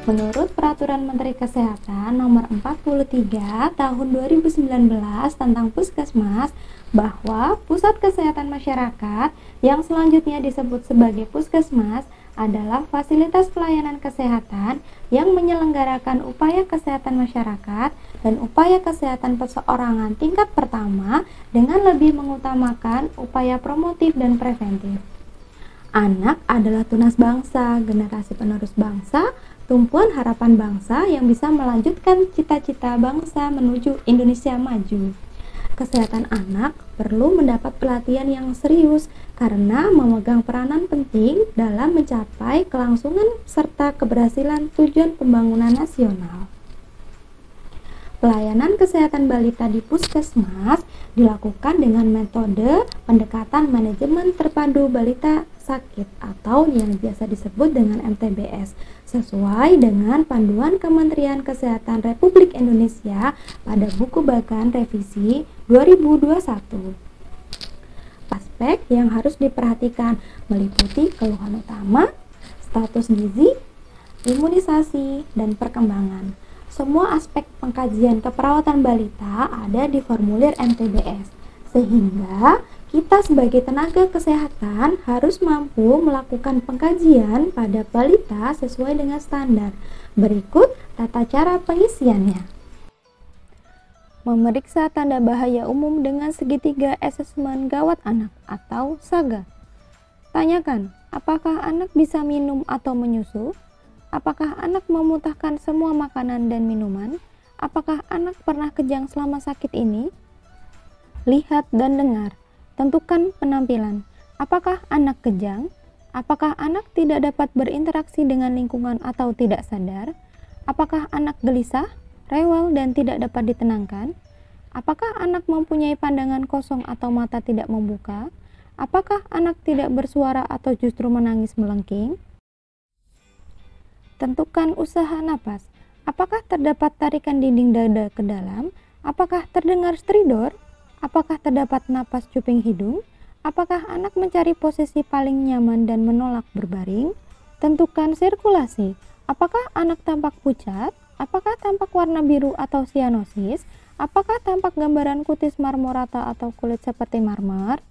Menurut Peraturan Menteri Kesehatan Nomor 43 Tahun 2019 tentang Puskesmas, bahwa pusat kesehatan masyarakat yang selanjutnya disebut sebagai puskesmas adalah fasilitas pelayanan kesehatan yang menyelenggarakan upaya kesehatan masyarakat dan upaya kesehatan perseorangan tingkat pertama dengan lebih mengutamakan upaya promotif dan preventif. Anak adalah tunas bangsa, generasi penerus bangsa, tumpuan harapan bangsa yang bisa melanjutkan cita-cita bangsa menuju Indonesia maju. Kesehatan anak perlu mendapat pelatihan yang serius karena memegang peranan penting dalam mencapai kelangsungan serta keberhasilan tujuan pembangunan nasional. Pelayanan kesehatan balita di puskesmas dilakukan dengan metode pendekatan manajemen terpadu balita sakit atau yang biasa disebut dengan MTBS sesuai dengan panduan Kementerian Kesehatan Republik Indonesia pada Buku Bagan Revisi 2021. Aspek yang harus diperhatikan meliputi keluhan utama, status gizi, imunisasi, dan perkembangan. Semua aspek pengkajian keperawatan balita ada di formulir MTBS, sehingga kita sebagai tenaga kesehatan harus mampu melakukan pengkajian pada balita sesuai dengan standar. Berikut tata cara pengisiannya. Memeriksa tanda bahaya umum dengan segitiga asesmen gawat anak atau SAGA. Tanyakan, apakah anak bisa minum atau menyusu? Apakah anak memuntahkan semua makanan dan minuman? Apakah anak pernah kejang selama sakit ini? Lihat dan dengar. Tentukan penampilan. Apakah anak kejang? Apakah anak tidak dapat berinteraksi dengan lingkungan atau tidak sadar? Apakah anak gelisah, rewel, dan tidak dapat ditenangkan? Apakah anak mempunyai pandangan kosong atau mata tidak membuka? Apakah anak tidak bersuara atau justru menangis melengking? Tentukan usaha napas. Apakah terdapat tarikan dinding dada ke dalam? Apakah terdengar stridor? Apakah terdapat napas cuping hidung? Apakah anak mencari posisi paling nyaman dan menolak berbaring? Tentukan sirkulasi. Apakah anak tampak pucat? Apakah tampak warna biru atau sianosis? Apakah tampak gambaran kutis marmorata atau kulit seperti marmer?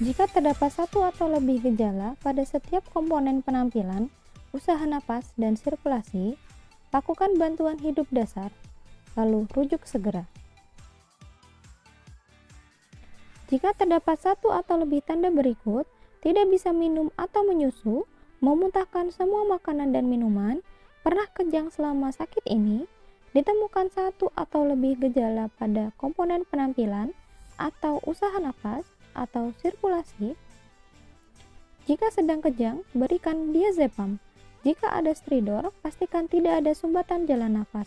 Jika terdapat satu atau lebih gejala pada setiap komponen penampilan, usaha napas, dan sirkulasi, lakukan bantuan hidup dasar, lalu rujuk segera. Jika terdapat satu atau lebih tanda berikut, tidak bisa minum atau menyusu, memuntahkan semua makanan dan minuman, pernah kejang selama sakit ini, ditemukan satu atau lebih gejala pada komponen penampilan atau usaha napas atau sirkulasi. Jika sedang kejang, berikan diazepam. Jika ada stridor, pastikan tidak ada sumbatan jalan nafas.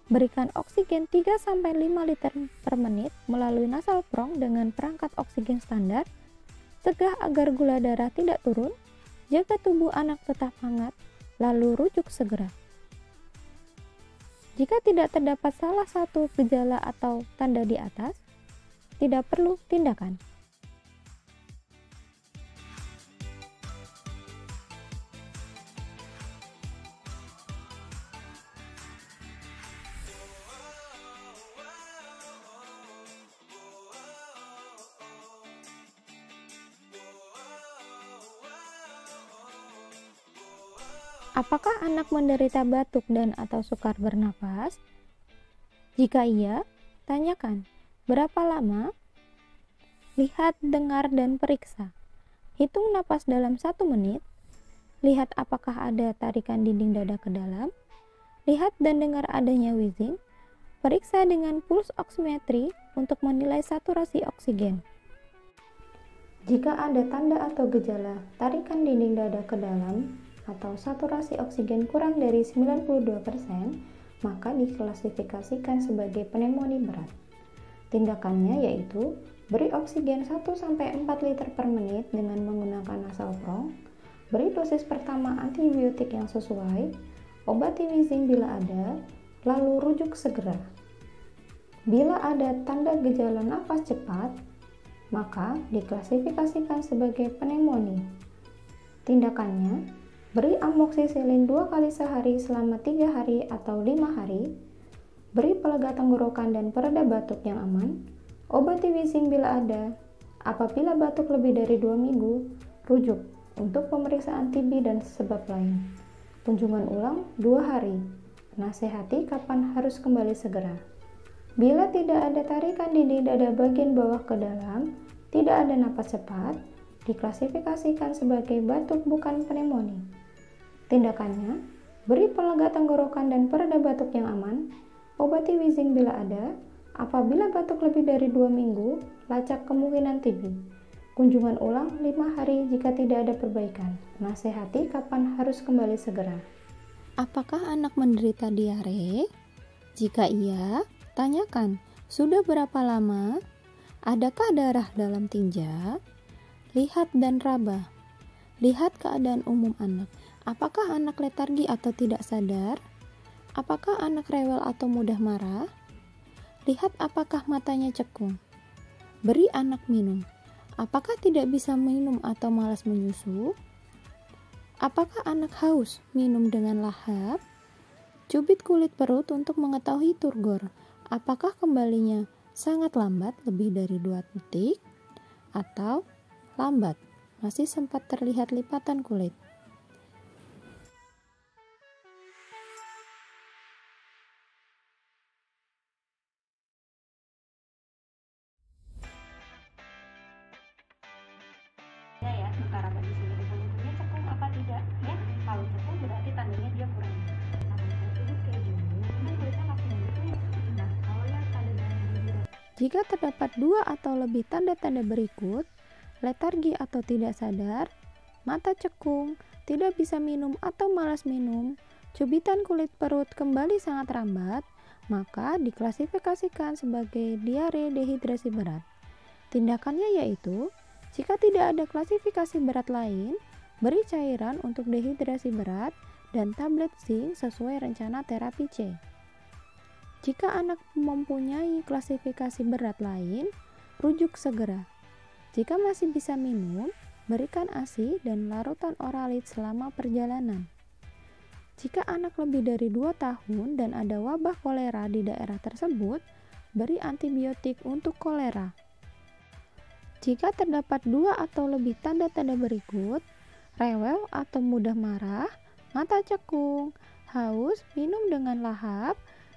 Berikan oksigen 3-5 liter per menit melalui nasal prong dengan perangkat oksigen standar. Cegah agar gula darah tidak turun. Jaga tubuh anak tetap hangat, lalu rujuk segera. Jika tidak terdapat salah satu gejala atau tanda di atas, tidak perlu tindakan. Apakah anak menderita batuk dan atau sukar bernapas? Jika iya, tanyakan, berapa lama? Lihat, dengar, dan periksa. Hitung napas dalam 1 menit. Lihat apakah ada tarikan dinding dada ke dalam. Lihat dan dengar adanya wheezing. Periksa dengan pulse oximetry untuk menilai saturasi oksigen. Jika ada tanda atau gejala tarikan dinding dada ke dalam atau saturasi oksigen kurang dari 92%, maka diklasifikasikan sebagai pneumonia berat. Tindakannya yaitu beri oksigen 1-4 liter per menit dengan menggunakan nasal prong, beri dosis pertama antibiotik yang sesuai, obati wheezing bila ada, lalu rujuk segera. Bila ada tanda gejala napas cepat, maka diklasifikasikan sebagai pneumonia. Tindakannya, beri amoksisilin 2 kali sehari selama 3 hari atau 5 hari, beri pelega tenggorokan dan pereda batuk yang aman, obati wheezing bila ada. Apabila batuk lebih dari 2 minggu, rujuk untuk pemeriksaan TB dan sebab lain. Kunjungan ulang 2 hari. Nasihati kapan harus kembali segera. Bila tidak ada tarikan dinding dada bagian bawah ke dalam, tidak ada napas cepat, diklasifikasikan sebagai batuk bukan pneumonia. Tindakannya, beri pelega tenggorokan dan pereda batuk yang aman, obati wheezing bila ada. Apabila batuk lebih dari 2 minggu, lacak kemungkinan TB. Kunjungan ulang 5 hari jika tidak ada perbaikan. Nasihati kapan harus kembali segera. Apakah anak menderita diare? Jika iya, tanyakan, sudah berapa lama? Adakah darah dalam tinja? Lihat dan raba. Lihat keadaan umum anak. Apakah anak letargi atau tidak sadar? Apakah anak rewel atau mudah marah? Lihat apakah matanya cekung. Beri anak minum. Apakah tidak bisa minum atau malas menyusu? Apakah anak haus minum dengan lahap? Cubit kulit perut untuk mengetahui turgor. Apakah kembalinya sangat lambat, lebih dari 2 detik, atau lambat, masih sempat terlihat lipatan kulit. Ya, kita raba di sini. Bentuknya cekung apa tidak? Ya, kalau cekung berarti tandanya dia kurang. Jika terdapat 2 atau lebih tanda-tanda berikut, letargi atau tidak sadar, mata cekung, tidak bisa minum atau malas minum, cubitan kulit perut kembali sangat rambat, maka diklasifikasikan sebagai diare dehidrasi berat. Tindakannya yaitu, jika tidak ada klasifikasi berat lain, beri cairan untuk dehidrasi berat dan tablet zinc sesuai rencana terapi C. Jika anak mempunyai klasifikasi berat lain, rujuk segera. Jika masih bisa minum, berikan ASI dan larutan oralit selama perjalanan. Jika anak lebih dari 2 tahun dan ada wabah kolera di daerah tersebut, beri antibiotik untuk kolera. Jika terdapat 2 atau lebih tanda-tanda berikut, rewel atau mudah marah, mata cekung, haus, minum dengan lahap,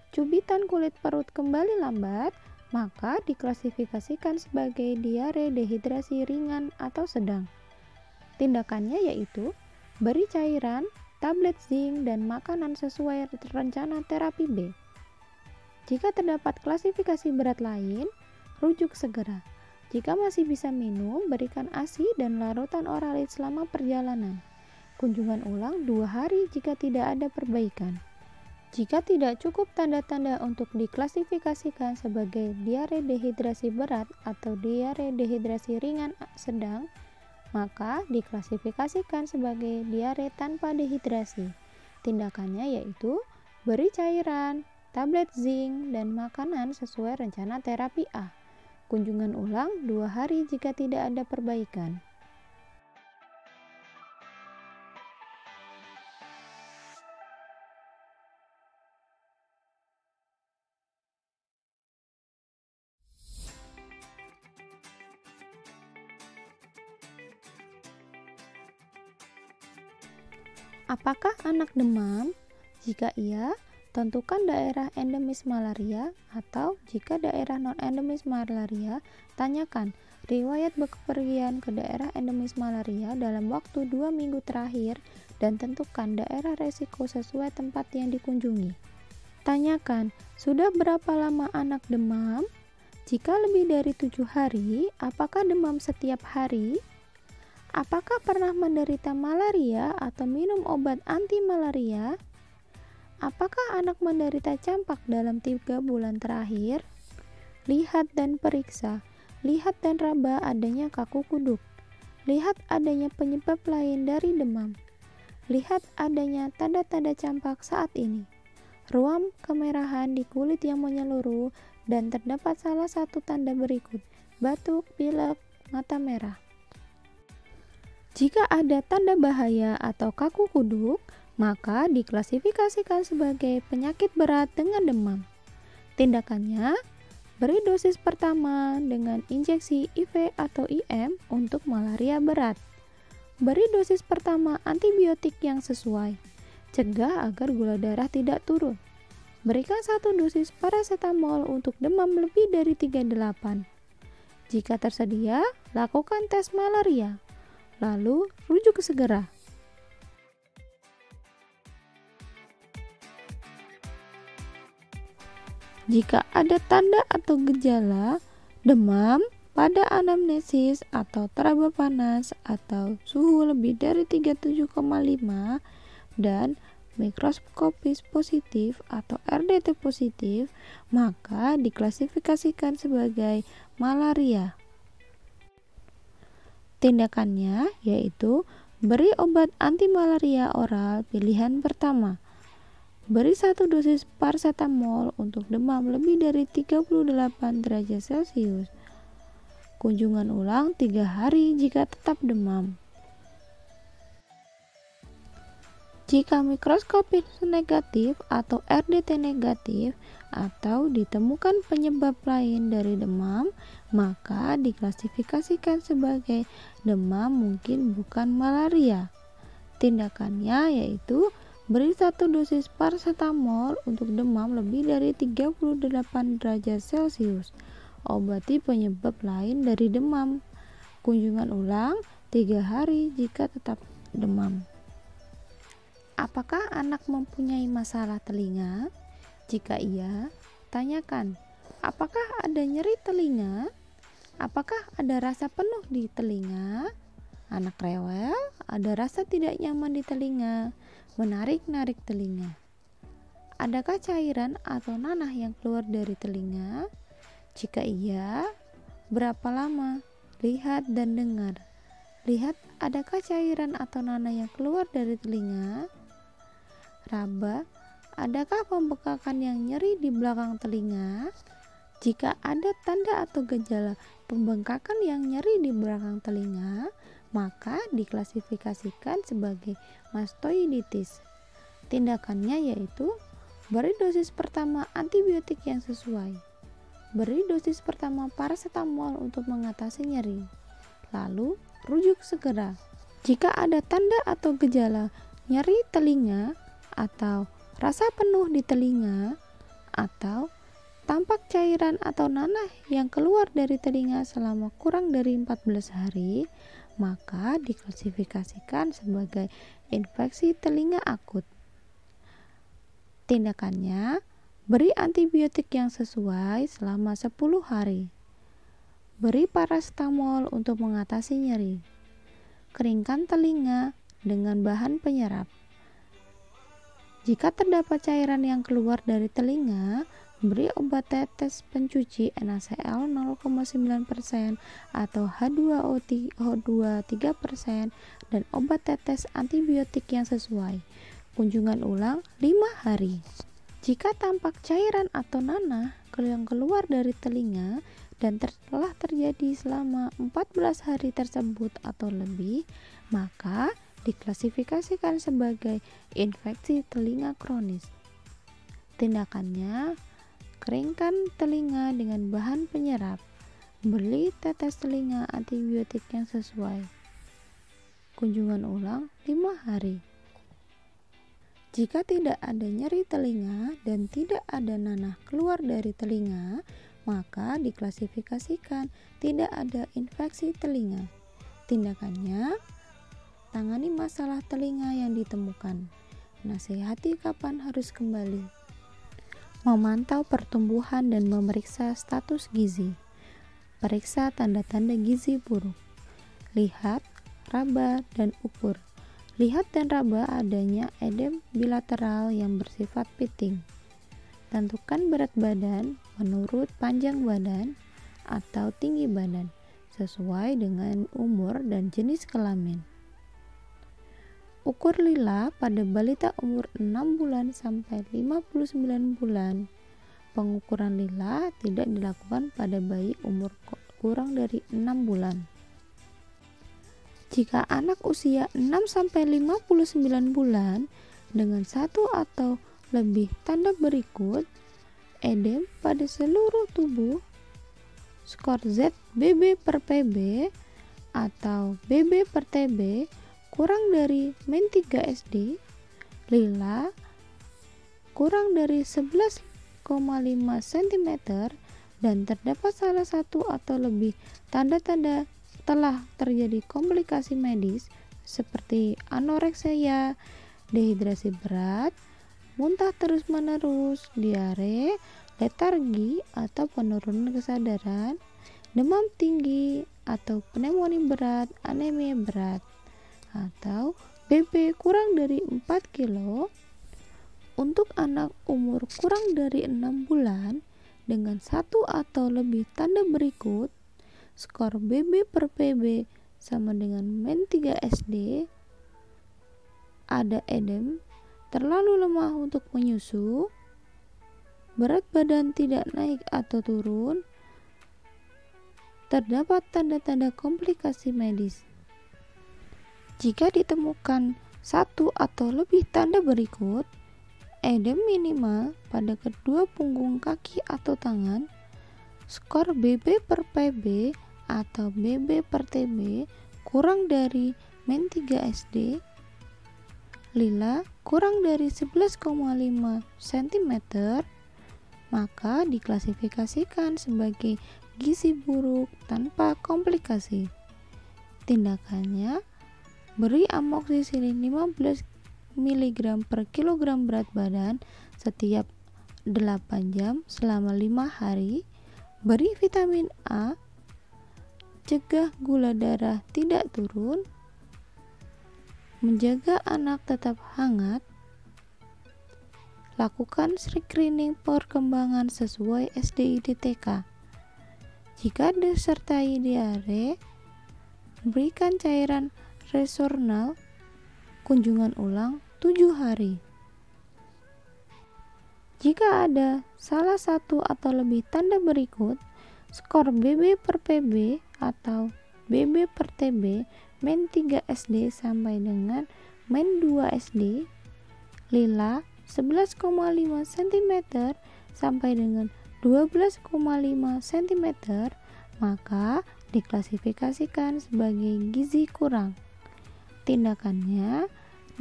cubitan kulit perut kembali lambat, maka diklasifikasikan sebagai diare dehidrasi ringan atau sedang. Tindakannya yaitu beri cairan, tablet zinc, dan makanan sesuai rencana terapi B. Jika terdapat klasifikasi berat lain, rujuk segera. Jika masih bisa minum, berikan ASI dan larutan oralit selama perjalanan. Kunjungan ulang 2 hari jika tidak ada perbaikan. Jika tidak cukup tanda-tanda untuk diklasifikasikan sebagai diare dehidrasi berat atau diare dehidrasi ringan sedang, maka diklasifikasikan sebagai diare tanpa dehidrasi. Tindakannya yaitu beri cairan, tablet zinc, dan makanan sesuai rencana terapi A. Kunjungan ulang 2 hari jika tidak ada perbaikan. Apakah anak demam? Jika iya, tentukan daerah endemis malaria, atau jika daerah non-endemis malaria, tanyakan riwayat bepergian ke daerah endemis malaria dalam waktu 2 minggu terakhir, dan tentukan daerah resiko sesuai tempat yang dikunjungi. Tanyakan, sudah berapa lama anak demam? Jika lebih dari 7 hari, apakah demam setiap hari? Apakah pernah menderita malaria atau minum obat anti malaria? Apakah anak menderita campak dalam 3 bulan terakhir? Lihat dan periksa. Lihat dan raba adanya kaku kuduk. Lihat adanya penyebab lain dari demam. Lihat adanya tanda-tanda campak saat ini. Ruam kemerahan di kulit yang menyeluruh, dan terdapat salah satu tanda berikut: batuk, pilek, mata merah. Jika ada tanda bahaya atau kaku kuduk, maka diklasifikasikan sebagai penyakit berat dengan demam. Tindakannya, beri dosis pertama dengan injeksi IV atau IM untuk malaria berat. Beri dosis pertama antibiotik yang sesuai. Cegah agar gula darah tidak turun. Berikan 1 dosis paracetamol untuk demam lebih dari 38. Jika tersedia, lakukan tes malaria. Lalu, rujuk segera. Jika ada tanda atau gejala demam pada anamnesis atau teraba panas atau suhu lebih dari 37,5 dan mikroskopis positif atau RDT positif, maka diklasifikasikan sebagai malaria. Tindakannya yaitu beri obat anti malaria oral pilihan pertama. Beri 1 dosis paracetamol untuk demam lebih dari 38 derajat Celcius. Kunjungan ulang 3 hari jika tetap demam. Jika mikroskopis negatif atau RDT negatif atau ditemukan penyebab lain dari demam, maka diklasifikasikan sebagai demam mungkin bukan malaria. Tindakannya yaitu beri 1 dosis paracetamol untuk demam lebih dari 38 derajat Celcius. Obati penyebab lain dari demam. Kunjungan ulang 3 hari jika tetap demam. Apakah anak mempunyai masalah telinga? Jika iya, tanyakan, apakah ada nyeri telinga? Apakah ada rasa penuh di telinga? Anak rewel, ada rasa tidak nyaman di telinga, menarik-narik telinga. Adakah cairan atau nanah yang keluar dari telinga? Jika iya, berapa lama? Lihat dan dengar. Lihat, adakah cairan atau nanah yang keluar dari telinga? Raba, adakah pembekakan yang nyeri di belakang telinga? Jika ada tanda atau gejala pembengkakan yang nyeri di belakang telinga, maka diklasifikasikan sebagai mastoiditis. Tindakannya yaitu beri dosis pertama antibiotik yang sesuai. Beri dosis pertama paracetamol untuk mengatasi nyeri. Lalu, rujuk segera. Jika ada tanda atau gejala nyeri telinga atau rasa penuh di telinga atau tampak cairan atau nanah yang keluar dari telinga selama kurang dari 14 hari, maka diklasifikasikan sebagai infeksi telinga akut. Tindakannya, beri antibiotik yang sesuai selama 10 hari. Beri paracetamol untuk mengatasi nyeri. Keringkan telinga dengan bahan penyerap. Jika terdapat cairan yang keluar dari telinga, beri obat tetes pencuci NaCl 0,9% atau H2O2 3% dan obat tetes antibiotik yang sesuai. Kunjungan ulang 5 hari. Jika tampak cairan atau nanah yang keluar dari telinga dan telah terjadi selama 14 hari tersebut atau lebih, maka diklasifikasikan sebagai infeksi telinga kronis. Tindakannya, keringkan telinga dengan bahan penyerap. Beri tetes telinga antibiotik yang sesuai. Kunjungan ulang 5 hari. Jika tidak ada nyeri telinga dan tidak ada nanah keluar dari telinga, maka diklasifikasikan tidak ada infeksi telinga. Tindakannya, tangani masalah telinga yang ditemukan. Nasihati kapan harus kembali. Memantau pertumbuhan dan memeriksa status gizi. Periksa tanda-tanda gizi buruk. Lihat, raba, dan ukur. Lihat dan raba adanya edem bilateral yang bersifat pitting. Tentukan berat badan menurut panjang badan atau tinggi badan sesuai dengan umur dan jenis kelamin. Ukur lila pada balita umur 6 bulan sampai 59 bulan. Pengukuran lila tidak dilakukan pada bayi umur kurang dari 6 bulan. Jika anak usia 6 sampai 59 bulan dengan satu atau lebih tanda berikut: edem pada seluruh tubuh, skor ZBB per PB atau BB per TB kurang dari min 3 SD, lila kurang dari 11,5 cm, dan terdapat salah satu atau lebih tanda-tanda telah terjadi komplikasi medis seperti anoreksia, dehidrasi berat, muntah terus-menerus, diare, letargi atau penurunan kesadaran, demam tinggi atau pneumonia berat, anemia berat, atau BB kurang dari 4 kilo. Untuk anak umur kurang dari 6 bulan dengan satu atau lebih tanda berikut: skor BB per PB sama dengan min 3 SD, ada edem, terlalu lemah untuk menyusu, berat badan tidak naik atau turun, terdapat tanda-tanda komplikasi medis. Jika ditemukan satu atau lebih tanda berikut: edem minimal pada kedua punggung kaki atau tangan, skor BB per PB atau BB per TB kurang dari min 3 SD, lila kurang dari 11,5 cm, maka diklasifikasikan sebagai gizi buruk tanpa komplikasi. Tindakannya, beri amoksisilin 15 mg per kilogram berat badan setiap 8 jam selama 5 hari, beri vitamin A, cegah gula darah tidak turun, menjaga anak tetap hangat, lakukan screening perkembangan sesuai SDID TK. Jika disertai diare, berikan cairan Resornal, kunjungan ulang 7 hari. Jika ada salah satu atau lebih tanda berikut: skor BB per PB atau BB per TB min 3 SD sampai dengan min 2 SD, lila 11,5 cm sampai dengan 12,5 cm, maka diklasifikasikan sebagai gizi kurang. Tindakannya,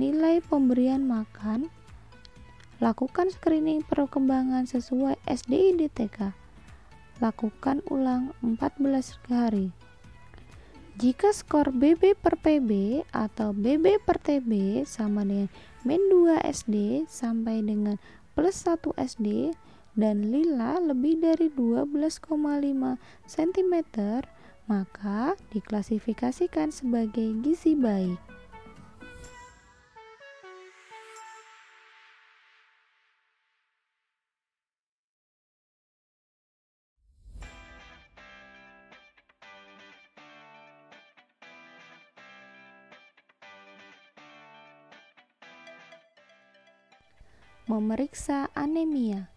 nilai pemberian makan, lakukan screening perkembangan sesuai SDID TK, lakukan ulang 14 hari. Jika skor BB per PB atau BB per TB sama dengan min 2 SD sampai dengan plus 1 SD dan lila lebih dari 12,5 cm, maka diklasifikasikan sebagai gizi baik. Memeriksa anemia.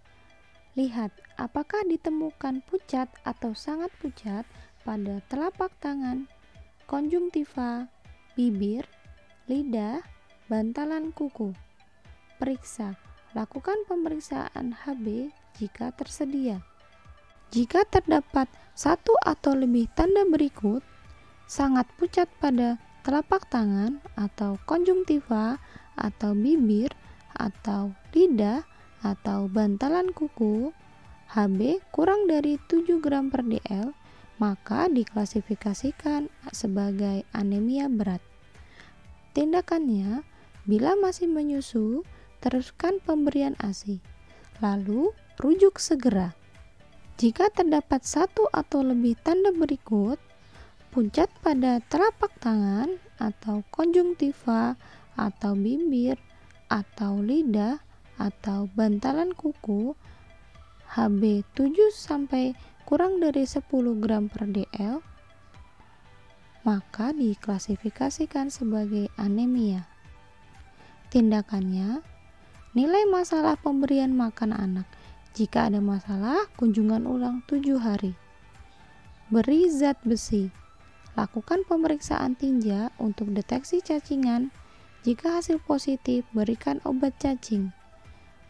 Lihat apakah ditemukan pucat atau sangat pucat pada telapak tangan, konjungtiva, bibir, lidah, bantalan kuku. Periksa, lakukan pemeriksaan HB jika tersedia. Jika terdapat satu atau lebih tanda berikut: sangat pucat pada telapak tangan atau konjungtiva atau bibir atau lidah atau bantalan kuku, Hb kurang dari 7 gram per dl, maka diklasifikasikan sebagai anemia berat. Tindakannya, bila masih menyusu, teruskan pemberian ASI, lalu rujuk segera. Jika terdapat satu atau lebih tanda berikut, pucat pada telapak tangan atau konjungtiva atau bibir atau lidah atau bantalan kuku, Hb 7 sampai kurang dari 10 gram per dl, maka diklasifikasikan sebagai anemia. Tindakannya, nilai masalah pemberian makan anak. Jika ada masalah, kunjungan ulang 7 hari. Beri zat besi. Lakukan pemeriksaan tinja untuk deteksi cacingan. Jika hasil positif, berikan obat cacing.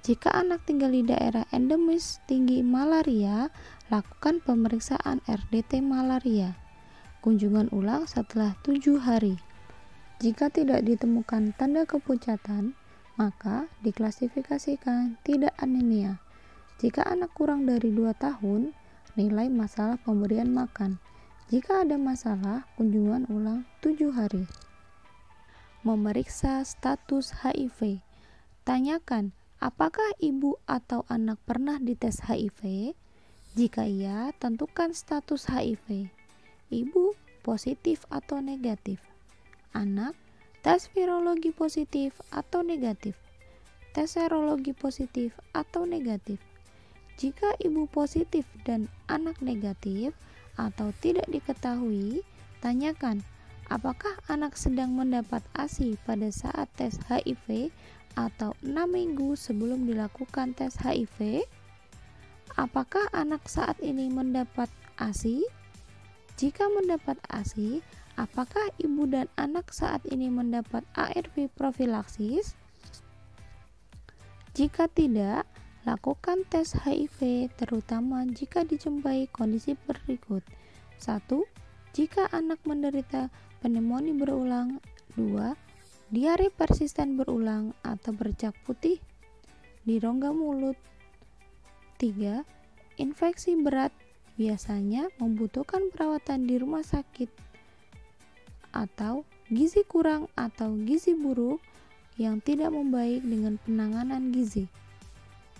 Jika anak tinggal di daerah endemis tinggi malaria, lakukan pemeriksaan RDT malaria. Kunjungan ulang setelah 7 hari. Jika tidak ditemukan tanda kepucatan, maka diklasifikasikan tidak anemia. Jika anak kurang dari 2 tahun, nilai masalah pemberian makan. Jika ada masalah, kunjungan ulang 7 hari. Memeriksa status HIV. Tanyakan, apakah ibu atau anak pernah dites HIV? Jika iya, tentukan status HIV. Ibu positif atau negatif. Anak, tes virologi positif atau negatif. Tes serologi positif atau negatif. Jika ibu positif dan anak negatif atau tidak diketahui, tanyakan, apakah anak sedang mendapat ASI pada saat tes HIV atau 6 minggu sebelum dilakukan tes HIV? Apakah anak saat ini mendapat ASI? Jika mendapat ASI, apakah ibu dan anak saat ini mendapat ARV profilaksis? Jika tidak, lakukan tes HIV terutama jika dijumpai kondisi berikut. 1. Jika anak menderita pneumonia berulang. 2. Diare persisten berulang atau bercak putih di rongga mulut. 3. Infeksi berat biasanya membutuhkan perawatan di rumah sakit, atau gizi kurang atau gizi buruk yang tidak membaik dengan penanganan gizi.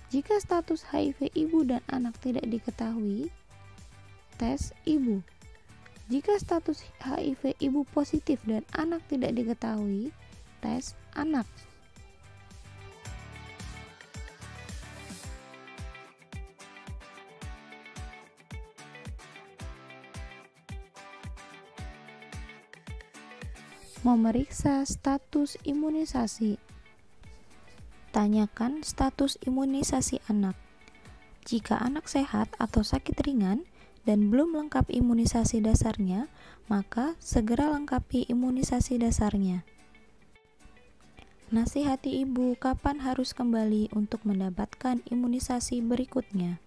Jika status HIV ibu dan anak tidak diketahui, tes ibu. Jika status HIV ibu positif dan anak tidak diketahui, tes anak. Memeriksa status imunisasi. Tanyakan status imunisasi anak. Jika anak sehat atau sakit ringan dan belum lengkap imunisasi dasarnya, maka segera lengkapi imunisasi dasarnya. Nasihati ibu kapan harus kembali untuk mendapatkan imunisasi berikutnya.